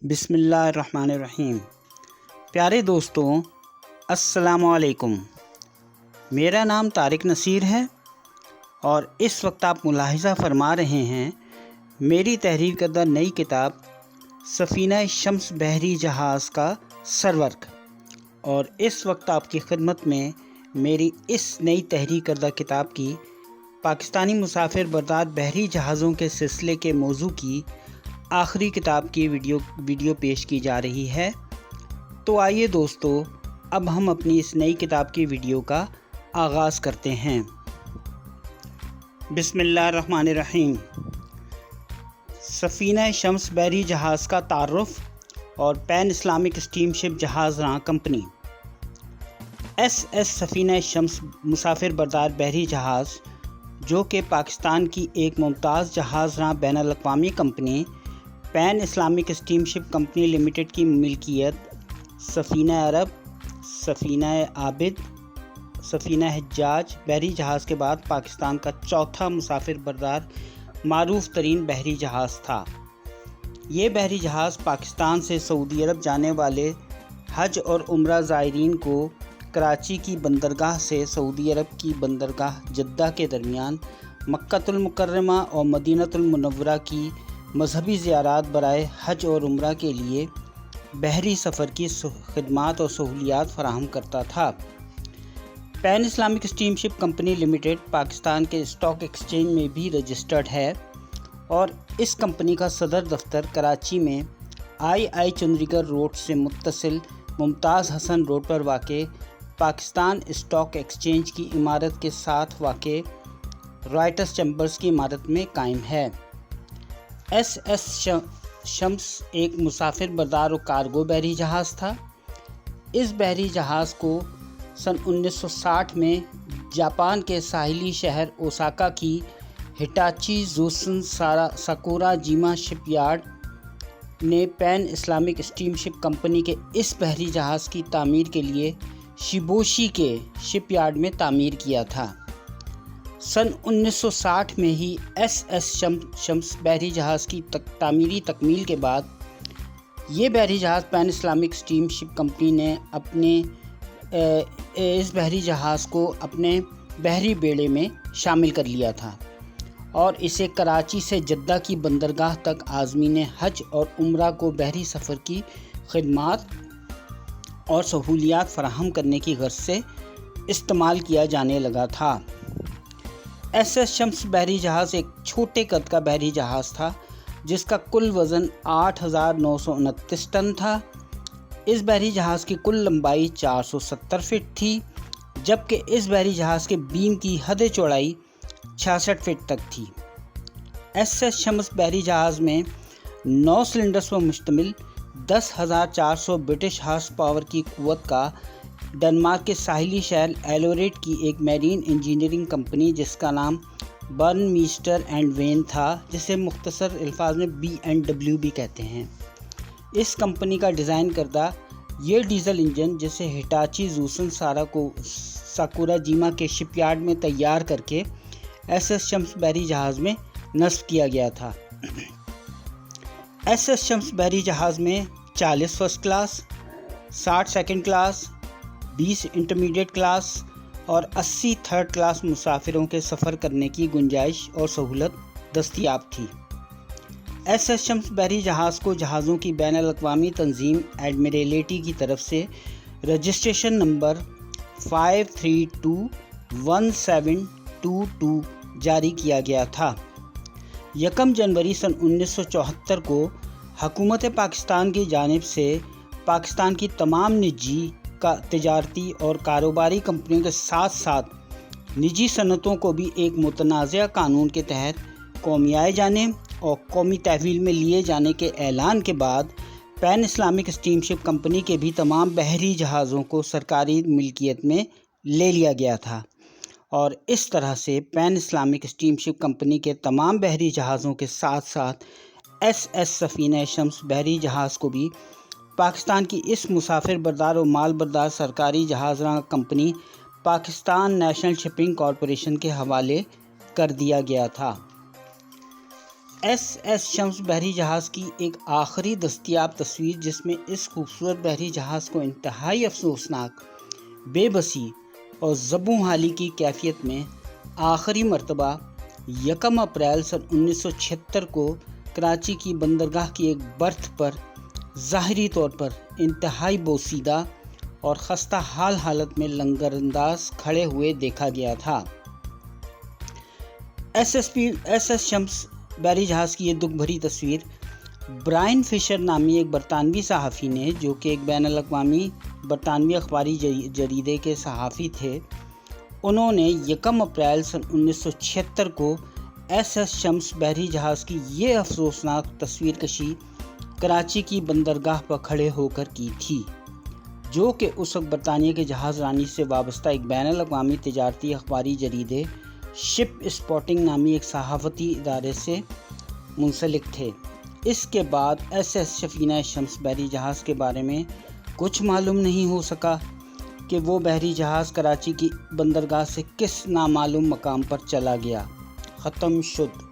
بسم اللہ الرحمن الرحیم۔ پیارے دوستوں، السلام علیکم۔ میرا نام طارق نصیر ہے اور اس وقت آپ ملاحظہ فرما رہے ہیں میری تحریر کردہ نئی کتاب سفینہ شمس بحری جہاز کا سرورق، اور اس وقت آپ کی خدمت میں میری اس نئی تحریر کردہ کتاب کی پاکستانی مسافر بردار بحری جہازوں کے سلسلے کے موضوع کی آخری کتاب کی ویڈیو پیش کی جا رہی ہے۔ تو آئیے دوستو، اب ہم اپنی اس نئی کتاب کی ویڈیو کا آغاز کرتے ہیں۔ بسم اللہ الرحمن الرحیم۔ سفینہ شمس بحری جہاز کا تعارف اور پین اسلامک اسٹیم شپ جہاز راں کمپنی۔ ایس سفینہ شمس مسافر بردار بحری جہاز، جو کہ پاکستان کی ایک ممتاز جہاز راں بین الاقوامی کمپنی پین اسلامک اسٹیم شپ کمپنی لمیٹڈ کی ملکیت سفینہ عرب، سفینہ عابد، سفینہ حجاج بحری جہاز کے بعد پاکستان کا چوتھا مسافر بردار معروف ترین بحری جہاز تھا۔ یہ بحری جہاز پاکستان سے سعودی عرب جانے والے حج اور عمرہ زائرین کو کراچی کی بندرگاہ سے سعودی عرب کی بندرگاہ جدہ کے درمیان مکہ المکرمہ اور مدینہ المنورہ کی مذہبی زیارات برائے حج اور عمرہ کے لیے بحری سفر کی خدمات اور سہولیات فراہم کرتا تھا۔ پین اسلامک اسٹیم شپ کمپنی لمیٹڈ پاکستان کے اسٹاک ایکسچینج میں بھی رجسٹرڈ ہے اور اس کمپنی کا صدر دفتر کراچی میں آئی چندری گڑھ روڈ سے متصل ممتاز حسن روڈ پر واقع پاکستان اسٹاک ایکسچینج کی عمارت کے ساتھ واقع رائٹرز چیمبرز کی عمارت میں قائم ہے۔ ایس شمس ایک مسافر بردار و کارگو بحری جہاز تھا۔ اس بحری جہاز کو سن 1960 میں جاپان کے ساحلی شہر اوساکا کی ہٹاچی زوسن ساکورا جیما شپ یارڈ نے پین اسلامک اسٹیم شپ کمپنی کے اس بحری جہاز کی تعمیر کے لیے شیبوشی کے شپ یارڈ میں تعمیر کیا تھا۔ سن 1960 میں ہی ایس شمس بحری جہاز کی تعمیری تکمیل کے بعد یہ بحری جہاز پین اسلامک اسٹیم شپ کمپنی نے اس بحری جہاز کو اپنے بحری بیڑے میں شامل کر لیا تھا اور اسے کراچی سے جدہ کی بندرگاہ تک عازمین حج اور عمرہ کو بحری سفر کی خدمات اور سہولیات فراہم کرنے کی غرض سے استعمال کیا جانے لگا تھا۔ ایس شمس بحری جہاز ایک چھوٹے قد کا بحری جہاز تھا جس کا کل وزن 8,929 ٹن تھا۔ اس بحری جہاز کی کل لمبائی 470 فٹ تھی، جبکہ اس بحری جہاز کے بیم کی حد چوڑائی 66 فٹ تک تھی۔ ایس شمس بحری جہاز میں 9 سلنڈرز پر مشتمل 10,400 برٹش ہارس پاور کی قوت کا ڈنمارک کے ساحلی شہر ایلوریٹ کی ایک میرین انجینئرنگ کمپنی جس کا نام برن میسٹر اینڈ وین تھا، جسے مختصر الفاظ میں B&W بھی کہتے ہیں، اس کمپنی کا ڈیزائن کردہ یہ ڈیزل انجن جسے ہٹاچی زوسن ساکورا جیما کے شپ یارڈ میں تیار کر کے ایس شمس بحری جہاز میں نصب کیا گیا تھا۔ ایس شمس بحری جہاز میں 40 first class, 60 second class, 20 intermediate class اور 80 تھرڈ کلاس مسافروں کے سفر کرنے کی گنجائش اور سہولت دستیاب تھی۔ ایس شمس بحری جہاز کو جہازوں کی بین الاقوامی تنظیم ایڈمرلٹی کی طرف سے رجسٹریشن نمبر 5321722 جاری کیا گیا تھا۔ 1 جنوری سن 1974 کو حکومت پاکستان کی جانب سے پاکستان کی تمام نجی تجارتی اور کاروباری کمپنیوں کے ساتھ ساتھ نجی صنعتوں کو بھی ایک متنازع قانون کے تحت قومیائے جانے اور قومی تحویل میں لیے جانے کے اعلان کے بعد پین اسلامک اسٹیم شپ کمپنی کے بھی تمام بحری جہازوں کو سرکاری ملکیت میں لے لیا گیا تھا، اور اس طرح سے پین اسلامک اسٹیم شپ کمپنی کے تمام بحری جہازوں کے ساتھ ساتھ ایس سفینہ شمس بحری جہاز کو بھی پاکستان کی اس مسافر بردار و مال بردار سرکاری جہاز راں company Pakistan national shipping corporation کے حوالے کر دیا گیا تھا۔ SS شمس بحری جہاز کی ایک آخری دستیاب تصویر، جس میں اس خوبصورت بحری جہاز کو انتہائی افسوسناک، بے بسی اور زبوں حالی کی کیفیت میں آخری مرتبہ 1 اپریل سن 1976 کو کراچی کی بندرگاہ کی ایک برتھ پر ظاہری طور پر انتہائی بوسیدہ اور خستہ حال حالت میں لنگر انداز کھڑے ہوئے دیکھا گیا تھا۔ SS شمس بحری جہاز کی یہ دکھ بھری تصویر برائن فشر نامی ایک برطانوی صحافی نے، جو کہ ایک بین الاقوامی برطانوی اخباری جریدے کے صحافی تھے، انہوں نے 1 اپریل سن 1976 کو SS شمس بحری جہاز کی یہ افسوسناک تصویر کشی کراچی کی بندرگاہ پر کھڑے ہو کر کی تھی، جو کہ اس وقت برطانیہ کے جہاز رانی سے وابستہ ایک بین الاقوامی تجارتی اخباری جریدے شپ اسپاٹنگ نامی ایک صحافتی ادارے سے منسلک تھے۔ اس کے بعد SS سفینہ شمس بحری جہاز کے بارے میں کچھ معلوم نہیں ہو سکا کہ وہ بحری جہاز کراچی کی بندرگاہ سے کس نامعلوم مقام پر چلا گیا، ختم شد۔